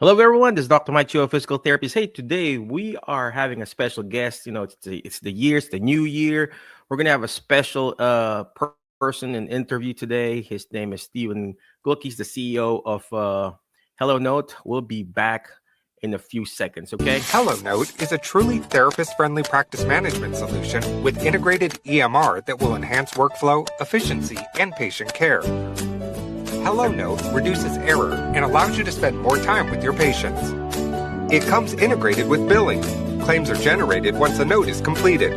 Hello, everyone. This is Dr. Mike Cho, Physical Therapist. Hey, today we are having a special guest. It's the new year. We're gonna have a special person in interview today. His name is Steve Glukh. He's the CEO of HelloNote. We'll be back in a few seconds. Okay. HelloNote is a truly therapist-friendly practice management solution with integrated EMR that will enhance workflow, efficiency, and patient care. HelloNote reduces error and allows you to spend more time with your patients. It comes integrated with billing. Claims are generated once a note is completed.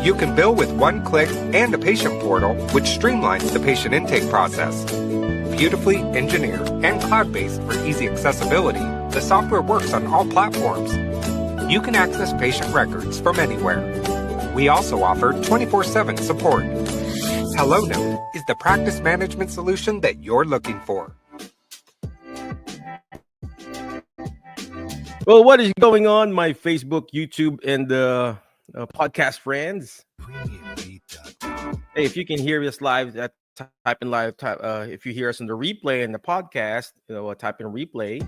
You can bill with one click and a patient portal, which streamlines the patient intake process. Beautifully engineered and cloud-based for easy accessibility, the software works on all platforms. You can access patient records from anywhere. We also offer 24/7 support. HelloNote is the practice management solution that you're looking for. Well, what is going on, my Facebook, YouTube, and podcast friends? Hey, if you can hear us live, type in live. If you hear us in the replay and the podcast, type in replay.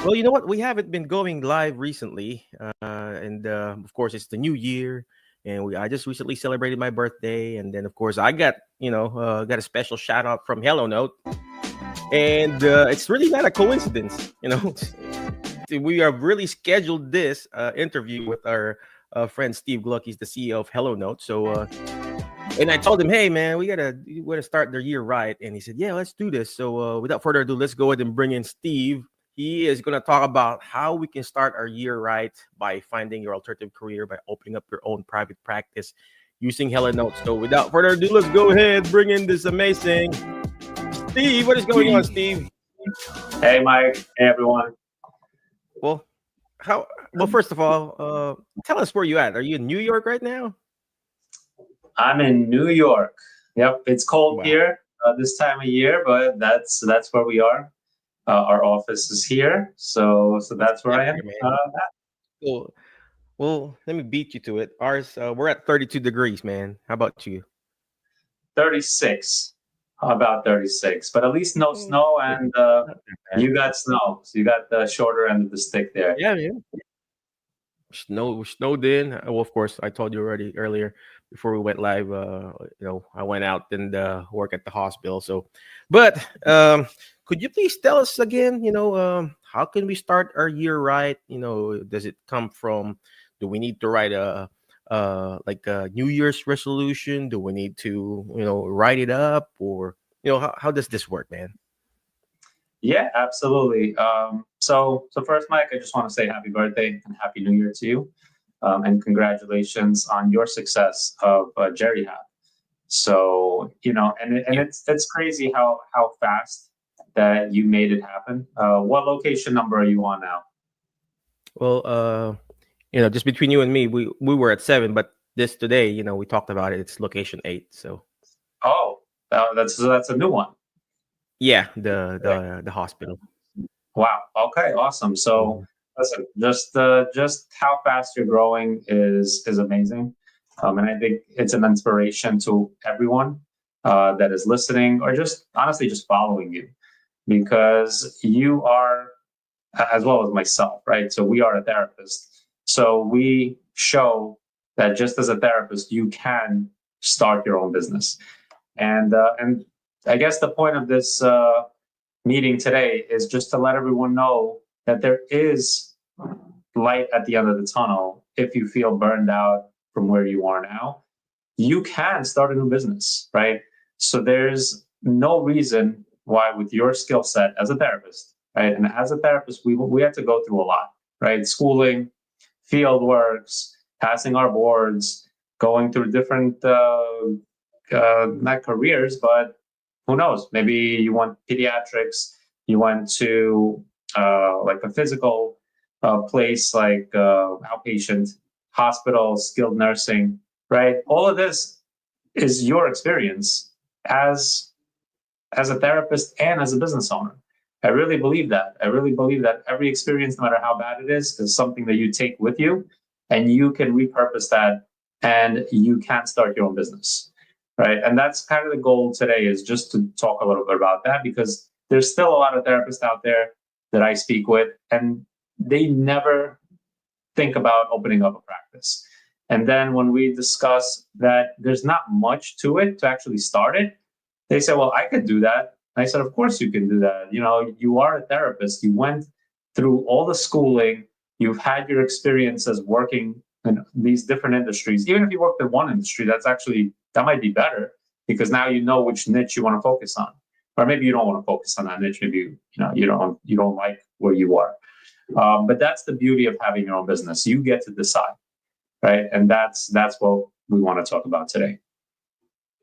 Well, you know what? We haven't been going live recently, and of course, it's the new year, and I just recently celebrated my birthday, and then of course, I got got a special shout out from HelloNote, and it's really not a coincidence, We have really scheduled this interview with our friend Steve Glukh. He's the CEO of HelloNote. So, and I told him, hey, man, we gotta start the year right. And he said, yeah, let's do this. So without further ado, let's go ahead and bring in Steve. He is going to talk about how we can start our year right by finding your alternative career, by opening up your own private practice using HelloNote. So without further ado, let's go ahead, bring in this amazing Steve. What is going on, Steve? Hey, Mike. Hey, everyone. Well, first of all, tell us where you at. Are you in New York right now? I'm in New York. Yep, it's cold here this time of year, but that's where we are. Our office is here, so that's where I am. Cool. Well, let me beat you to it. Ours, we're at 32 degrees, man. How about you? 36. About 36, but at least no snow, and you got snow, so you got the shorter end of the stick there. Yeah. Snowed in. Well, of course, I told you already earlier before we went live. I went out and work at the hospital. So, but could you please tell us again? How can we start our year right? Does it come from? Do we need to write a New Year's resolution? Do we need to write it up, or how does this work, man? Yeah, absolutely. So first, Mike, I just want to say happy birthday and happy New Year to you, and congratulations on your success of Jerry Hat. So it's crazy how fast that you made it happen. What location number are you on now? Well, just between you and me, we were at 7, but today, we talked about it. It's location 8. So. Oh, that's a new one. Yeah, the hospital. Wow. Okay. Awesome. So, listen, just how fast you're growing is amazing, and I think it's an inspiration to everyone that is listening, or just honestly just following you, because you are, as well as myself, right? So we are a therapist. So we show that just as a therapist, you can start your own business, and I guess the point of this meeting today is just to let everyone know that there is light at the end of the tunnel. If you feel burned out from where you are now, you can start a new business, right? So there's no reason why, with your skill set as a therapist, right? And as a therapist, we have to go through a lot, right? Schooling, field works, passing our boards, going through different, not careers, but who knows? Maybe you want pediatrics, you went to like a physical place, like outpatient, hospital, skilled nursing, right? All of this is your experience as a therapist and as a business owner. I really believe that. I really believe that every experience, no matter how bad it is something that you take with you, and you can repurpose that, and you can start your own business. Right. And that's kind of the goal today, is just to talk a little bit about that, because there's still a lot of therapists out there that I speak with, and they never think about opening up a practice. And then when we discuss that there's not much to it to actually start it, they say, well, I could do that. And I said, of course you can do that. You know, you are a therapist. You went through all the schooling. You've had your experiences working in these different industries. Even if you worked in one industry, that might be better, because now you know which niche you want to focus on. Or maybe you don't want to focus on that niche. Maybe you don't like where you are. But that's the beauty of having your own business. You get to decide, right? And that's what we want to talk about today.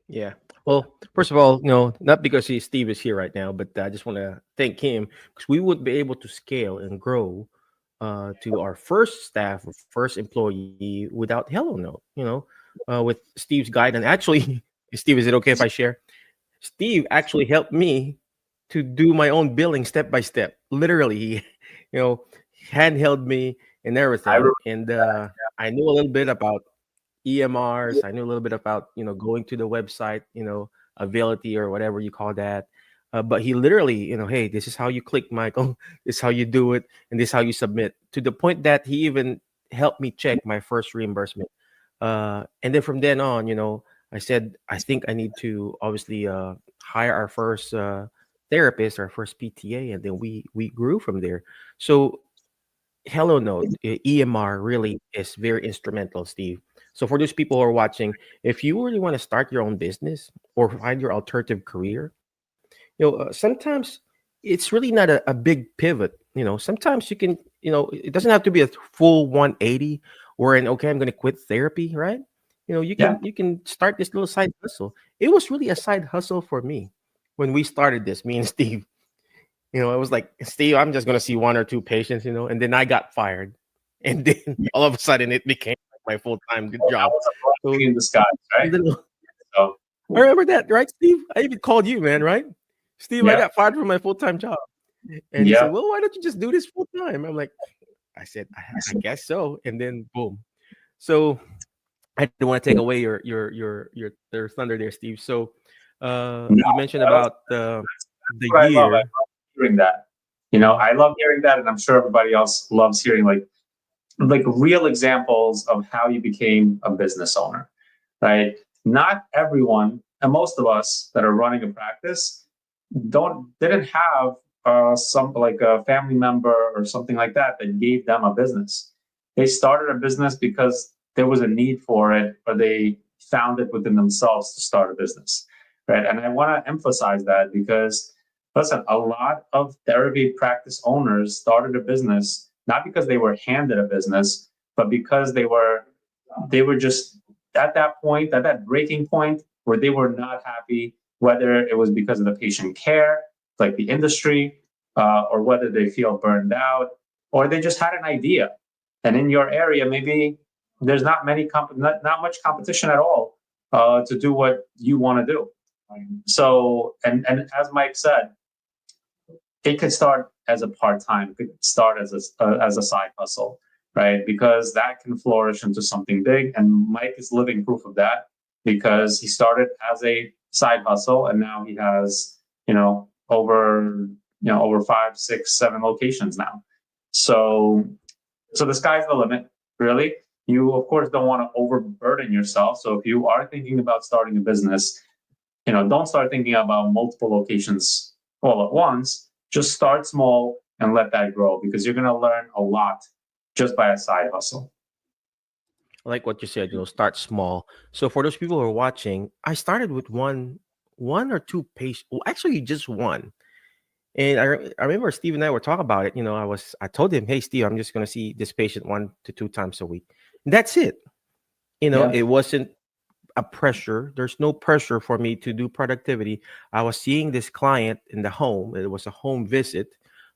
Yeah. Well, first of all, not because Steve is here right now, but I just want to thank him, because we would be able to scale and grow to our first staff or first employee without HelloNote. With Steve's guidance. Actually, Steve, is it okay if I share? Steve actually helped me to do my own billing step by step. Literally, he, handheld me and everything. And I knew a little bit about EMRs. I knew a little bit about, going to the website, Availity or whatever you call that. But he literally, hey, this is how you click, Michael. This is how you do it. And this is how you submit, to the point that he even helped me check my first reimbursement. And then from then on, I said, I think I need to obviously hire our first therapist, our first PTA. And then we grew from there. So HelloNote, EMR really is very instrumental, Steve. So for those people who are watching, if you really want to start your own business or find your alternative career, sometimes it's really not a big pivot. Sometimes you can, it doesn't have to be a full 180 wherein, okay, I'm going to quit therapy, right? You can start this little side hustle. It was really a side hustle for me when we started this, me and Steve. It was like, Steve, I'm just going to see one or two patients, and then I got fired. And then all of a sudden it became my full-time job. So, in disguise, right? So, I remember that, right, Steve? I even called you, man, right? Steve, I got fired from my full-time job. And he said, well, why don't you just do this full-time? I'm like, I said, I guess so. And then boom. So I didn't want to take away your thunder there, Steve. So you mentioned about the year. I love hearing that. I love hearing that, and I'm sure everybody else loves hearing like real examples of how you became a business owner, right? Not everyone, and most of us that are running a practice didn't have some like a family member or something like that gave them a business. They started a business because there was a need for it, or they found it within themselves to start a business, right? And I want to emphasize that, because listen, a lot of therapy practice owners started a business not because they were handed a business, but because they were just at that point, at that breaking point where they were not happy, whether it was because of the patient care, like the industry, or whether they feel burned out, or they just had an idea. And in your area, maybe there's not much competition at all to do what you want to do. So, and as Mike said, it could start as a part-time, it could start as a side hustle, right? Because that can flourish into something big. And Mike is living proof of that, because he started as a side hustle, and now he has, over 5, 6, 7 locations now. So the sky's the limit, really. You, of course, don't want to overburden yourself. So if you are thinking about starting a business, don't start thinking about multiple locations all at once. Just start small and let that grow, because you're going to learn a lot just by a side hustle. I like what you said, start small. So for those people who are watching, I started with one or two patients. Well, actually, just one. And I remember Steve and I were talking about it. I told him, hey, Steve, I'm just going to see this patient 1 to 2 times a week. And that's it. It wasn't a pressure. There's no pressure for me to do productivity. I was seeing this client in the home. It was a home visit.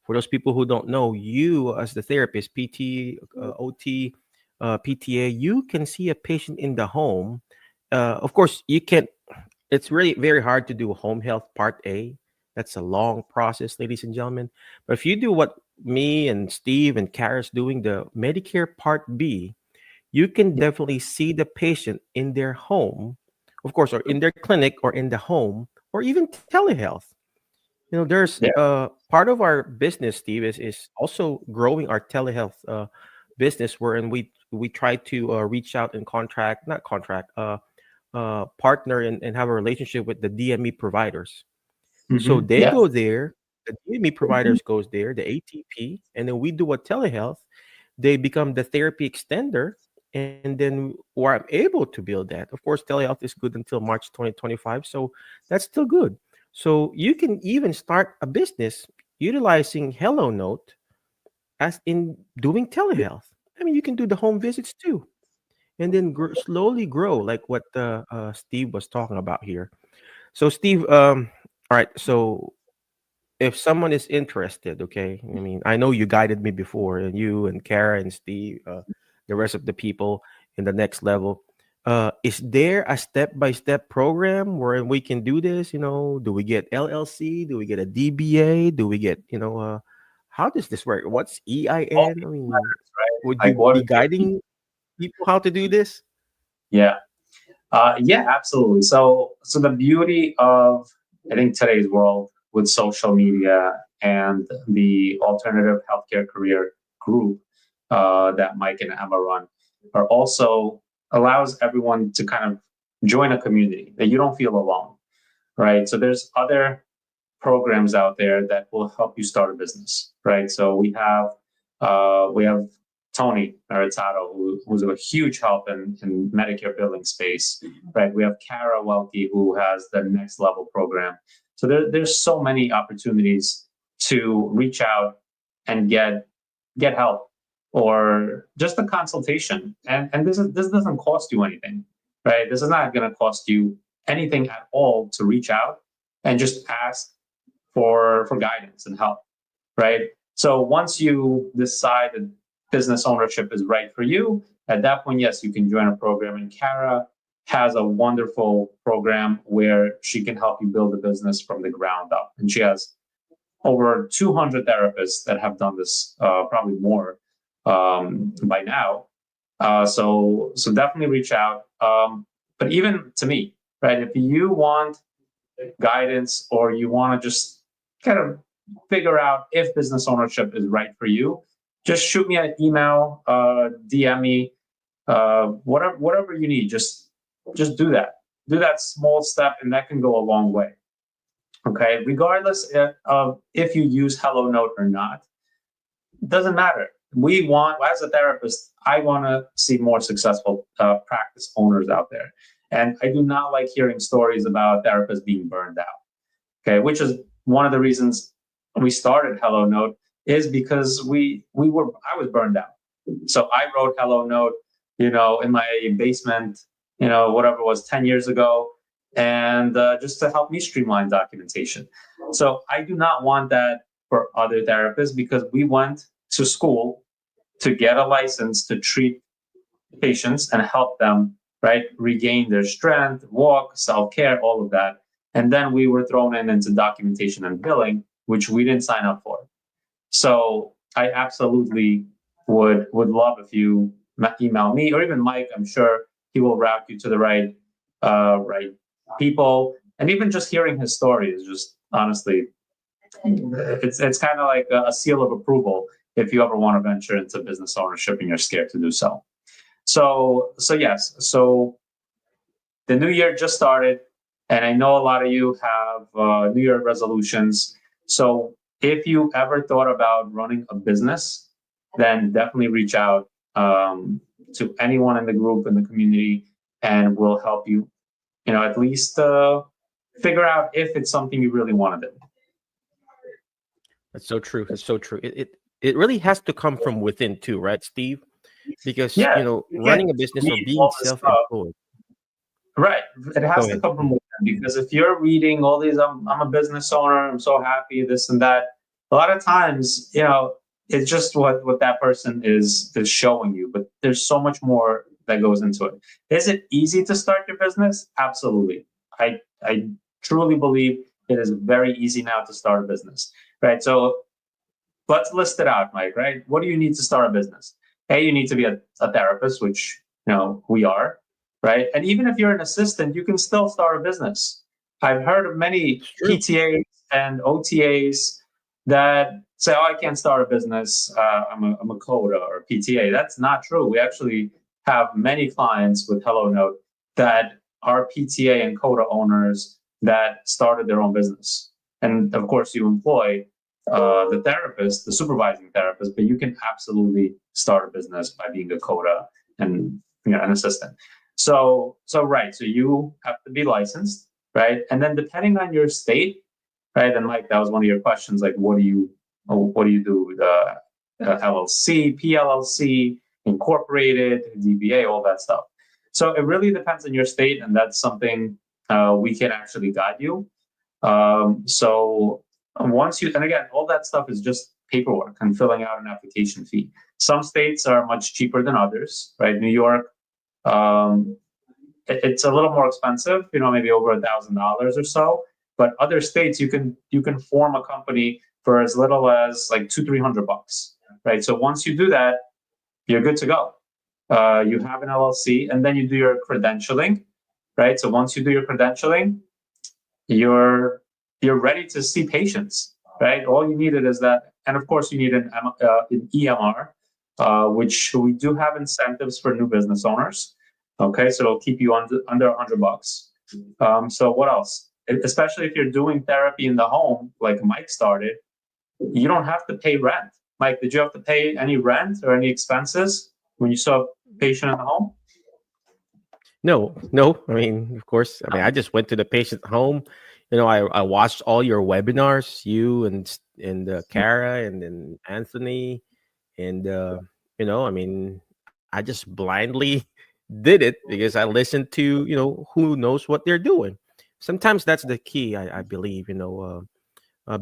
For those people who don't know, you as the therapist, PT, OT, PTA, you can see a patient in the home. Of course, you can't. It's really very hard to do home health part A. That's a long process, ladies and gentlemen. But if you do what me and Steve and Kara's doing, the Medicare Part B, you can definitely see the patient in their home, of course, or in their clinic, or in the home, or even telehealth. There's part of our business, Steve, is also growing our telehealth business, wherein we try to reach out and not contract, partner and have a relationship with the DME providers. So they Yeah. go there, the DME providers goes there, the ATP, and then we do a telehealth. They become the therapy extender, and then we're able to build that. Of course, telehealth is good until March 2025, so that's still good. So you can even start a business utilizing HelloNote as in doing telehealth. I mean, you can do the home visits too, and then slowly grow, like what Steve was talking about here. So, Steve, all right. So, if someone is interested, okay, I mean, I know you guided me before, and you and Kara and Steve, the rest of the people in the next level. Is there a step-by-step program where we can do this? Do we get LLC? Do we get a DBA? Do we get, how does this work? What's All EIN? I these mean, matters, right? would you Like what be do you need? guiding people how to do this? Yeah. Yeah, absolutely. So the beauty of, I think, today's world with social media and the alternative healthcare career group that Mike and Emma run are also allows everyone to kind of join a community that you don't feel alone, right? So there's other programs out there that will help you start a business, right? So we have Tony Maritado, who's a huge help in Medicare billing space, right? We have Kara Welke, who has the next level program. So there's so many opportunities to reach out and get help or just a consultation. And this doesn't cost you anything, right? This is not going to cost you anything at all to reach out and just ask for guidance and help, right? So once you decide that business ownership is right for you, at that point, yes, you can join a program. And Kara has a wonderful program where she can help you build a business from the ground up. And she has over 200 therapists that have done this, probably more by now. So definitely reach out. But even to me, right? If you want guidance or you want to just kind of figure out if business ownership is right for you, just shoot me an email, DM me, whatever you need. Just do that. Do that small step, and that can go a long way. Okay, regardless of if you use HelloNote or not, doesn't matter. We want, as a therapist, I want to see more successful practice owners out there, and I do not like hearing stories about therapists being burned out. Okay, which is one of the reasons we started HelloNote, is because I was burned out. So I wrote HelloNote, in my basement, whatever it was 10 years ago, and just to help me streamline documentation. So I do not want that for other therapists, because we went to school to get a license to treat patients and help them, right, regain their strength, walk, self-care, all of that. And then we were thrown into documentation and billing, which we didn't sign up for. So I absolutely would love if you email me, or even Mike. I'm sure he will route you to the right people. And even just hearing his story is just, honestly, it's kind of like a seal of approval if you ever want to venture into business ownership and you're scared to do so. So yes. So the new year just started, and I know a lot of you have New Year resolutions. So if you ever thought about running a business, then definitely reach out to anyone in the group, in the community, and we'll help you, at least figure out if it's something you really want to do. That's so true. That's so true. It really has to come from within too, right, Steve? Because Yeah, you can't running a business or read being all this stuff. self-employed. Right. It Go has to ahead. come from within, because if you're reading all these, I'm a business owner, I'm so happy, this and that, a lot of times, it's just what that person is showing you. But there's so much more that goes into it. Is it easy to start your business? Absolutely. I truly believe it is very easy now to start a business. Right. So let's list it out, Mike, right? What do you need to start a business? Hey, you need to be a therapist, which we are. Right. And even if you're an assistant, you can still start a business. I've heard of many It's true. PTAs and OTAs that say, "Oh, I can't start a business. I'm a coder or a PTA." That's not true. We actually have many clients with HelloNote that are PTA and coda owners that started their own business. And of course, you employ the therapist, the supervising therapist, but you can absolutely start a business by being a coda and an assistant. So right. So you have to be licensed, right? And then depending on your state, right? And Mike, that was one of your questions. Like, what do you do? LLC, PLLC, incorporated, DBA, all that stuff. So it really depends on your state, and that's something we can actually guide you. So once you, and again, all that stuff is just paperwork and filling out an application fee. Some states are much cheaper than others, right? New York, it's a little more expensive, maybe over $1,000 or so. But other states, you can form a company for as little as like $200-300, right? So once you do that, you're good to go. You have an LLC, and then you do your credentialing, right? So once you do your credentialing, you're ready to see patients, right? All you needed is that, and of course you need an EMR, which we do have incentives for new business owners. Okay, so it'll keep you under $100. So what else? Especially if you're doing therapy in the home, like Mike started, you don't have to pay rent. Mike, did you have to pay any rent or any expenses when you saw a patient in the home? No. I mean, of course. I mean, I just went to the patient's home. I watched all your webinars, you and Kara and then Anthony, and I mean, I just blindly did it because I listened to who knows what they're doing. Sometimes that's the key, I believe.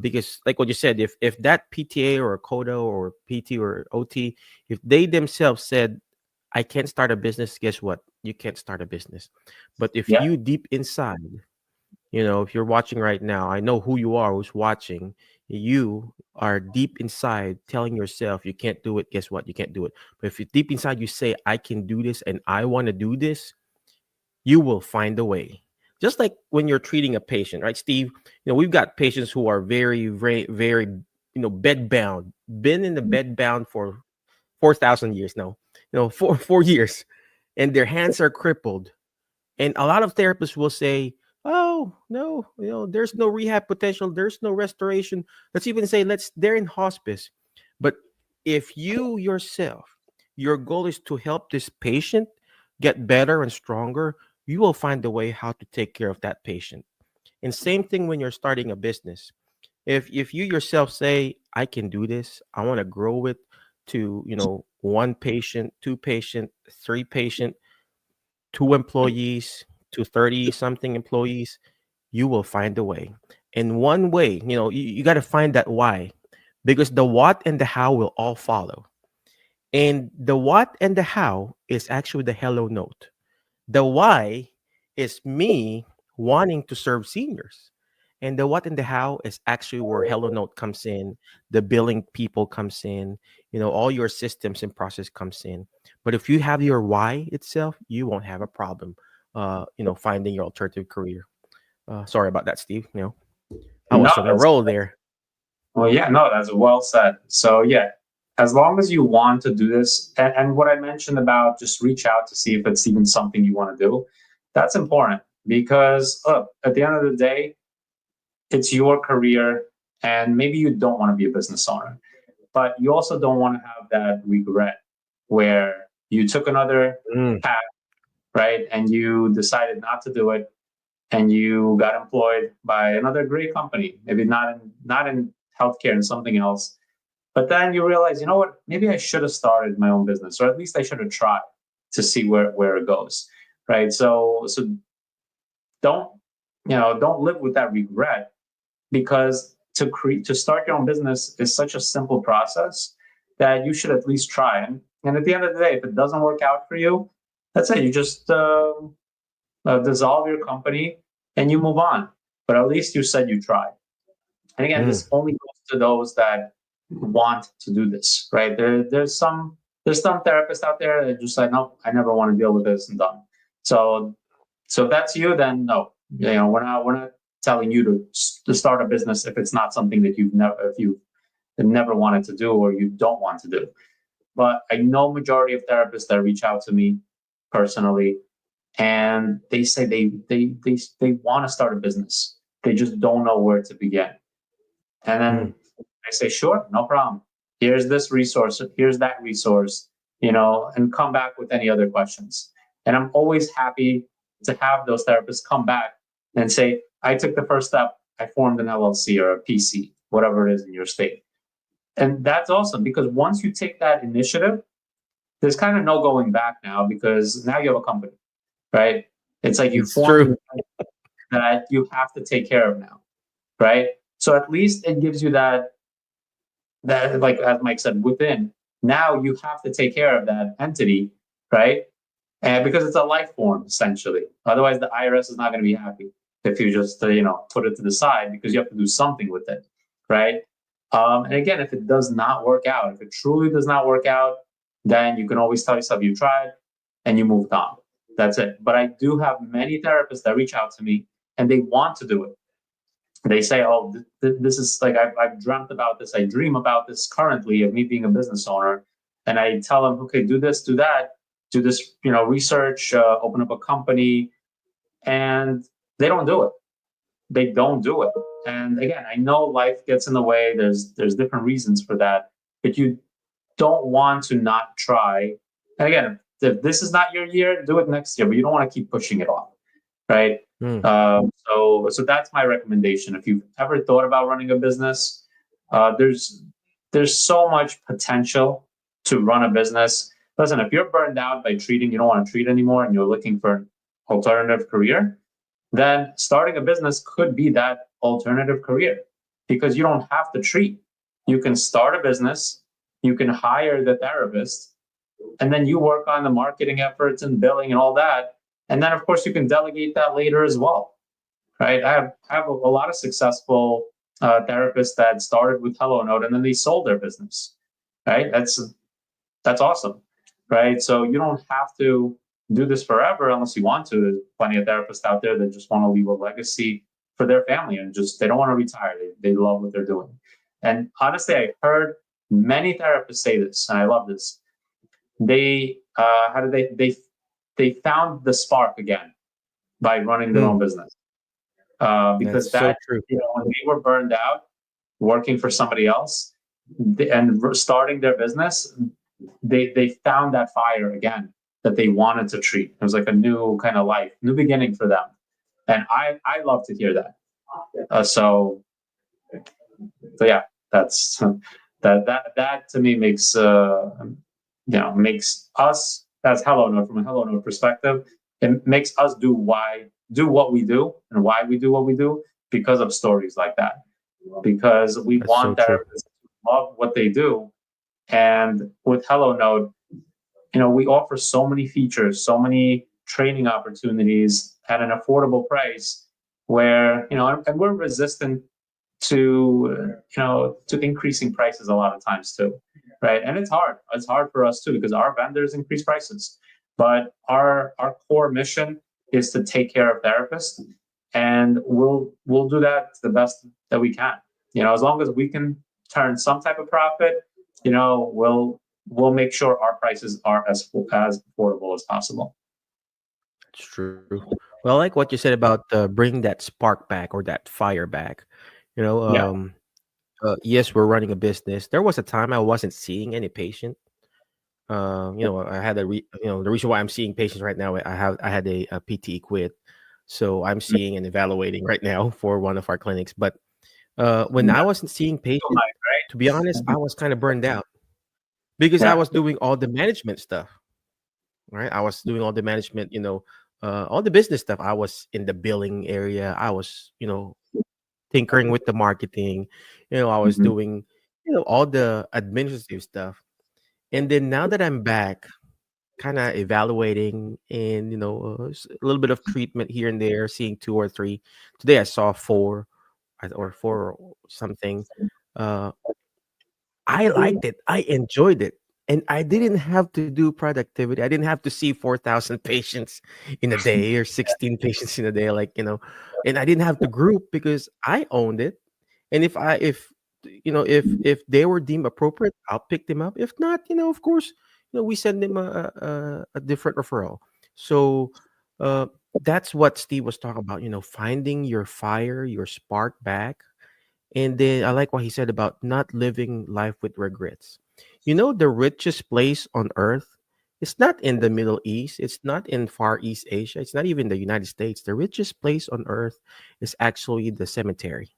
Because like what you said, if that PTA or a CODA or PT or OT, if they themselves said, I can't start a business, guess what? You can't start a business. But if Yeah. you deep inside, if you're watching right now, I know who you are, who's watching. You are deep inside telling yourself you can't do it. Guess what? You can't do it. But if you deep inside you say, I can do this and I want to do this, you will find a way. Just like when you're treating a patient, right, Steve? We've got patients who are very, very, very, bed bound, been in the bed bound for 4,000 years now, 4 years, and their hands are crippled. And a lot of therapists will say, oh, no, there's no rehab potential. There's no restoration. Let's even say, they're in hospice. But if you yourself, your goal is to help this patient get better and stronger, you will find a way how to take care of that patient. And same thing when you're starting a business. If you yourself say, I can do this, I want to grow it to, 1 patient, 2 patient, 3 patient, 2 employees to 30 something employees, you will find a way. And one way, you got to find that why, because the what and the how will all follow. And the what and the how is actually the HelloNote. The why is me wanting to serve seniors. And the what and the how is actually where HelloNote comes in, the billing people comes in, all your systems and process comes in. But if you have your why itself, you won't have a problem, finding your alternative career. Sorry about that, Steve. I was No, on a roll there. Well, yeah, no, that's well said. So yeah, as long as you want to do this, and what I mentioned about just reach out to see if it's even something you want to do, that's important because look, at the end of the day, it's your career, and maybe you don't want to be a business owner, but you also don't want to have that regret where you took another path, right, and you decided not to do it, and you got employed by another great company, maybe not in healthcare and something else. But then you realize, you know what, maybe I should have started my own business, or at least I should have tried to see where it goes. Right. So don't live with that regret, because to start your own business is such a simple process that you should at least try. And at the end of the day, if it doesn't work out for you, that's it. You just dissolve your company and you move on. But at least you said you tried. And again, this only goes to those that want to do this, right? There's some therapists out there that just like, no, I never want to deal with this and done. So if that's you, then no, we're not telling you to start a business if it's not something that you've never wanted to do or you don't want to do. But I know majority of therapists that reach out to me personally, and they say they want to start a business. They just don't know where to begin. And then I say, sure, no problem. Here's this resource. Here's that resource. And come back with any other questions. And I'm always happy to have those therapists come back and say, I took the first step. I formed an LLC or a PC, whatever it is in your state. And that's awesome, because once you take that initiative, there's kind of no going back now, because now you have a company, right? It's like you formed that you have to take care of now, right? So at least it gives you that like as Mike said, within, now you have to take care of that entity, right? And because it's a life form, essentially. Otherwise, the IRS is not going to be happy if you just put it to the side, because you have to do something with it, right? And again, if it does not work out, if it truly does not work out, then you can always tell yourself you tried and you moved on. That's it. But I do have many therapists that reach out to me and they want to do it. They say, oh, this is like, I've dreamt about this. I dream about this currently, of me being a business owner. And I tell them, okay, do this, do that, do this, research, open up a company. And they don't do it. They don't do it. And again, I know life gets in the way. There's different reasons for that, but you don't want to not try. And again, if this is not your year, do it next year, but you don't want to keep pushing it off, right? So that's my recommendation. If you've ever thought about running a business, there's so much potential to run a business. Listen, if you're burned out by treating, you don't want to treat anymore, and you're looking for an alternative career, then starting a business could be that alternative career, because you don't have to treat. You can start a business, you can hire the therapist, and then you work on the marketing efforts and billing and all that. And then, of course, you can delegate that later as well, right? I have a lot of successful therapists that started with HelloNote and then they sold their business, right? That's awesome, right? So you don't have to do this forever unless you want to. There's plenty of therapists out there that just want to leave a legacy for their family and they don't want to retire. They love what they're doing. And honestly, I heard many therapists say this, and I love this. They found the spark again by running their own business. Because That's so true. when they were burned out working for somebody else and starting their business, they found that fire again that they wanted to treat. It was like a new kind of life, new beginning for them. And I love to hear that. So yeah, that's that to me makes makes us, as HelloNote, from a HelloNote perspective, it makes us do what we do and why we do what we do, because of stories like that. Because we want therapists to love what they do. And with HelloNote, we offer so many features, so many training opportunities at an affordable price, where and we're resistant to increasing prices a lot of times too, right? And it's hard for us too, because our vendors increase prices, but our core mission is to take care of therapists, and we'll do that to the best that we can. As long as we can turn some type of profit, we'll make sure our prices are as affordable as possible. It's true. Well, I like what you said about bringing that spark back, or that fire back. Yes, we're running a business. There was a time I wasn't seeing any patient. I had the reason why I'm seeing patients right now. I had a PT quit, so I'm seeing and evaluating right now for one of our clinics. But when I wasn't seeing patients, to be honest, I was kind of burned out, because I was doing all the management stuff. Right, I was doing all the management, all the business stuff. I was in the billing area. I was, tinkering with the marketing. I was doing, all the administrative stuff. And then now that I'm back, kind of evaluating and, a little bit of treatment here and there, seeing 2 or 3. Today I saw 4 or 4 or something. I liked it. I enjoyed it. And I didn't have to do productivity. I didn't have to see 4,000 patients in a day or 16 patients in a day. Like, and I didn't have the group because I owned it. And if if they were deemed appropriate, I'll pick them up. If not, of course, we send them a different referral. So uh, that's what Steve was talking about. Finding your fire, your spark back, and then I like what he said about not living life with regrets. The richest place on earth, it's not in the Middle East, it's not in Far East Asia, it's not even the United States. The richest place on earth is actually the cemetery,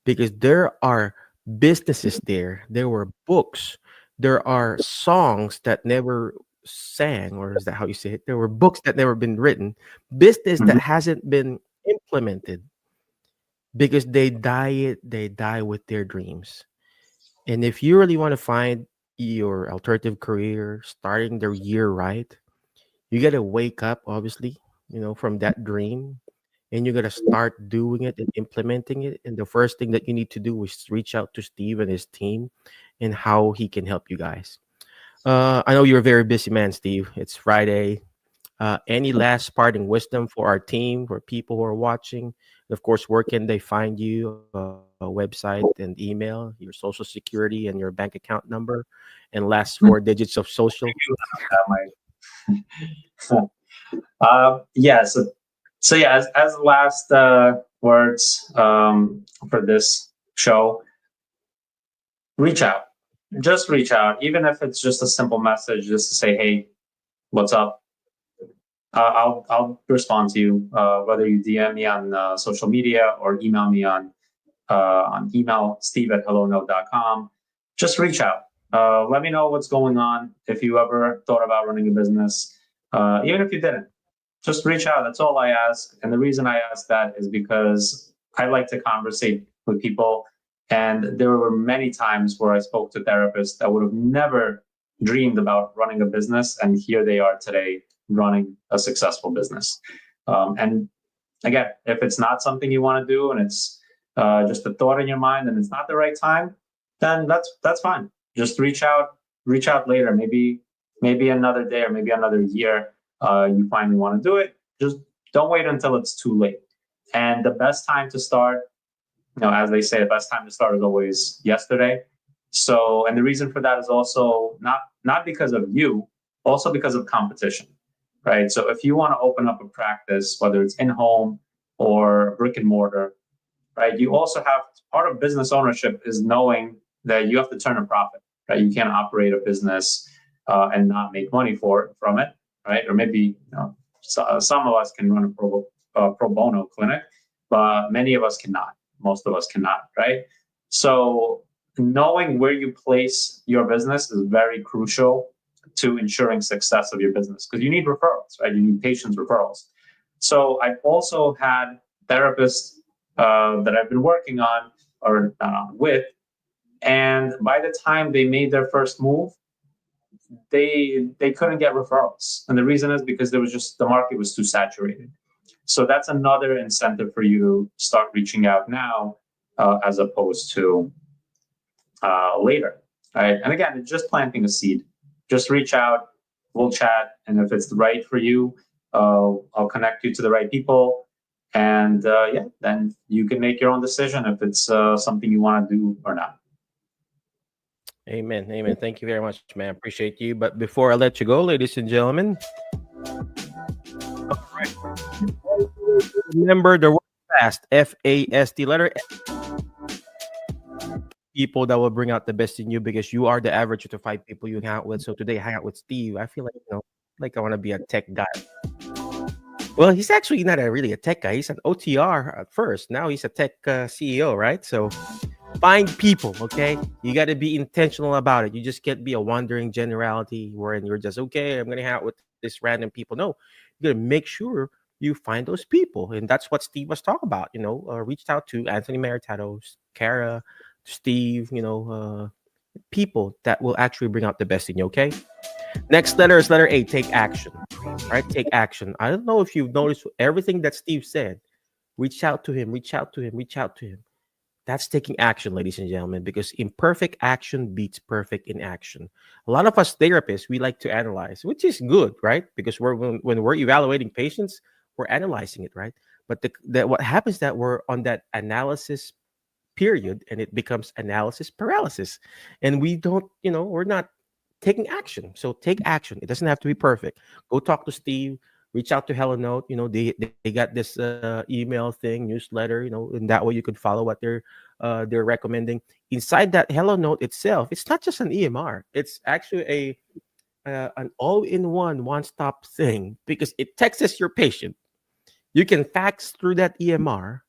because there are businesses there. There were books. There are songs that never sang, or is that how you say it? There were books that never been written, business that Mhm. hasn't been implemented, because they die with their dreams. And if you really want to find your alternative career, starting the year right, you got to wake up, obviously, from that dream, and you got to start doing it and implementing it. And the first thing that you need to do is reach out to Steve and his team and how he can help you guys. I know you're a very busy man, Steve. It's Friday. Any last parting wisdom for our team, for people who are watching? And of course, where can they find you? Website and email, your social security and your bank account number, and last four digits of social. My yeah. So yeah, as last words for this show, reach out. Just reach out, even if it's just a simple message, just to say, "Hey, what's up?" I'll respond to you, whether you DM me on social media or email me on email, steve@hellonote.com. Just reach out. Let me know what's going on. If you ever thought about running a business, even if you didn't, just reach out. That's all I ask. And the reason I ask that is because I like to conversate with people. And there were many times where I spoke to therapists that would have never dreamed about running a business. And here they are today running a successful business. And again, if it's not something you want to do and it's just a thought in your mind and it's not the right time, then that's fine. Just reach out later. Maybe another day or maybe another year. You finally want to do it. Just don't wait until it's too late. And the best time to start, as they say, the best time to start is always yesterday. So, and the reason for that is also not because of you, also because of competition, right? So if you want to open up a practice, whether it's in home or brick and mortar, right? You also have part of business ownership is knowing that you have to turn a profit, right? You can't operate a business and not make money from it, right? Or maybe some of us can run a pro bono clinic, but many of us cannot. Most of us cannot, right? So knowing where you place your business is very crucial to ensuring success of your business, because you need referrals, right? You need patients referrals. So I've also had therapists that I've been working on or with, and by the time they made their first move, they couldn't get referrals, and the reason is because there was just the market was too saturated. So that's another incentive for you to start reaching out now, as opposed to later, right? And again, it's just planting a seed. Just reach out, we'll chat, and if it's right for you, I'll connect you to the right people, and then you can make your own decision if it's something you want to do or not. Amen. Amen. Thank you very much, man. Appreciate you. But before I let you go, ladies and gentlemen, remember the word fast, FAST, letter people that will bring out the best in you, because you are the average of the 5 people you hang out with. So today, I hang out with Steve. I feel like, like I want to be a tech guy. Well, he's actually not really a tech guy. He's an OTR at first. Now he's a tech CEO, right? So find people, okay? You got to be intentional about it. You just can't be a wandering generality wherein you're just, okay, I'm going to hang out with this random people. No, you got to make sure you find those people. And that's what Steve was talking about, reached out to Anthony Maritato, Kara, Steve, people that will actually bring out the best in you, okay? Next letter is letter A, take action. All right, take action. I don't know if you've noticed everything that Steve said. Reach out to him, reach out to him, reach out to him. That's taking action, ladies and gentlemen, because imperfect action beats perfect in action. A lot of us therapists, we like to analyze, which is good, right? Because when we're evaluating patients, we're analyzing it, right? But what happens that we're on that analysis period, and it becomes analysis paralysis, and we don't, we're not taking action. So take action. It doesn't have to be perfect. Go talk to Steve. Reach out to HelloNote. They got this email thing, newsletter. And that way you could follow what they're recommending. Inside that HelloNote itself, it's not just an EMR. It's actually an all-in-one, one-stop thing, because it texts your patient. You can fax through that EMR.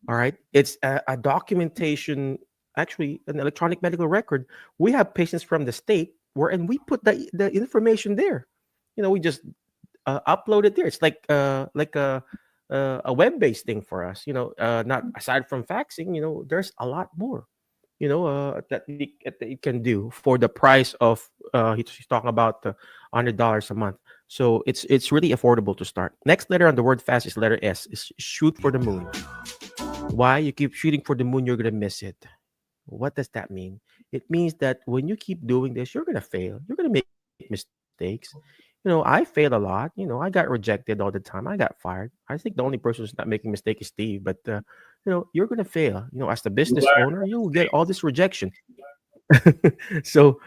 All right. It's a documentation, actually an electronic medical record. We have patients from the state and we put the information there. We just upload it there. It's like a web-based thing for us. Not aside from faxing. There's a lot more. That it can do for the price of he's talking about $100 a month. So it's really affordable to start. Next letter on the word fast is letter S. Is shoot for the moon. Why you keep shooting for the moon, you're gonna miss it. What does that mean? It means that when you keep doing this, you're gonna fail. You're gonna make mistakes. I failed a lot. I got rejected all the time. I got fired. I think the only person who's not making mistake is Steve. But you're gonna fail. As the business owner, you'll get all this rejection. So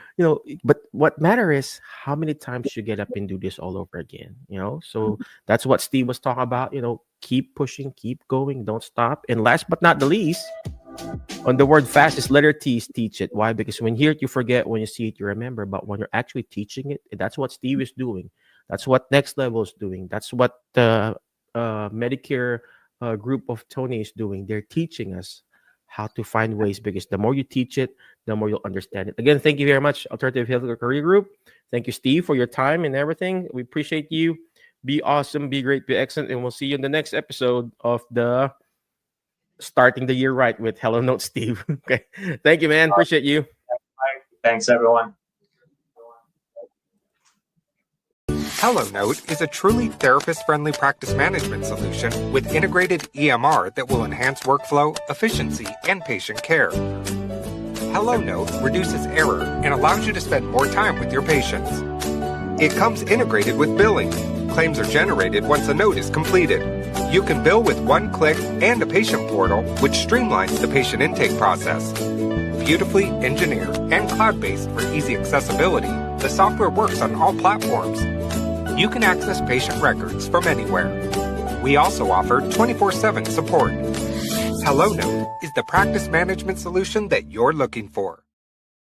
but what matters is how many times you get up and do this all over again. So that's what Steve was talking about. Keep pushing, keep going, don't stop. And last but not the least, on the word fast is letter T, is teach it. Why? Because when you hear it, you forget. When you see it, you remember. But when you're actually teaching it, that's what Steve is doing. That's what Next Level is doing. That's what the Medicare group of Tony is doing. They're teaching us how to find ways, because the more you teach it, the more you'll understand it. Again, thank you very much, Alternative Health Career Group. Thank you, Steve, for your time and everything. We appreciate you. Be awesome, be great, be excellent, and we'll see you in the next episode of the Starting the Year Right with HelloNote Steve. Okay. Thank you, man. Appreciate you. Thanks, everyone. HelloNote is a truly therapist-friendly practice management solution with integrated EMR that will enhance workflow, efficiency, and patient care. HelloNote reduces error and allows you to spend more time with your patients. It comes integrated with billing. Claims are generated once a note is completed. You can bill with one click and a patient portal, which streamlines the patient intake process. Beautifully engineered and cloud-based for easy accessibility, the software works on all platforms. You can access patient records from anywhere. We also offer 24/7 support. HelloNote is the practice management solution that you're looking for.